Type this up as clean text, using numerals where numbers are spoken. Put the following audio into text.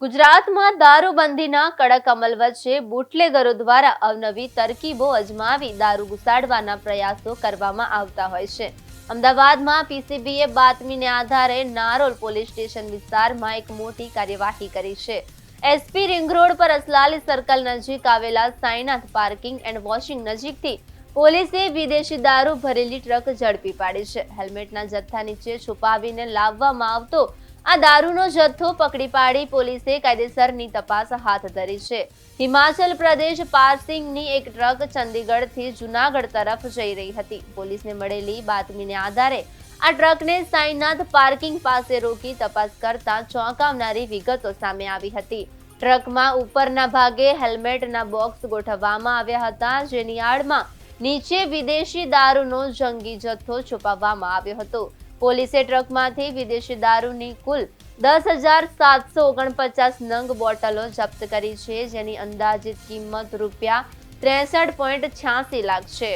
ગુજરાતમાં દારૂબંધીના કડક અમલ વચ્ચે બુટલેગરો દ્વારા અવનવી તરકીબો અજમાવી દારૂ ઘુસાડવાના પ્રયાસો કરવામાં આવતા હોય છે। અમદાવાદમાં પીસીબીએ બાતમીને આધારે નારોલ પોલીસ સ્ટેશન વિસ્તારમાં એક મોટી કાર્યવાહી કરી છે। એસપી રિંગ રોડ પર અસલાલી સર્કલ નજીક આવેલા સાઈનાથ પાર્કિંગ એન્ડ વોશિંગ નજીકથી પોલીસે વિદેશી દારૂ ભરેલી ટ્રક ઝડપી પાડી છે। હેલ્મેટના જથ્થા નીચે છુપાવીને લાવવામાં આવતો આ દારૂનો જથ્થો પકડી પાડી પોલીસે કાયદેસરની તપાસ હાથ ધરી છે। હિમાચલ પ્રદેશ પાસિંગની એક ટ્રક ચંદીગઢથી જૂનાગઢ તરફ જઈ રહી હતી। પોલીસને મળેલી બાતમીને આધારે આ ટ્રકને સાઈનાથ પાર્કિંગ પાસે રોકી તપાસ કરતા ચોંકાવનારી વિગતો સામે આવી હતી। ટ્રકમાં ઉપરના ભાગે હેલ્મેટના બોક્સ ગોઠવવામાં આવ્યા હતા, જેની આડમાં નીચે વિદેશી દારૂનો જંગી જથ્થો છુપાવવામાં આવ્યો હતો। પોલીસે ટ્રકમાંથી વિદેશી દારૂની કુલ 10,749 નંગ બોટલો જપ્ત કરી છે, જેની અંદાજિત કિંમત ₹63.86 લાખ છે।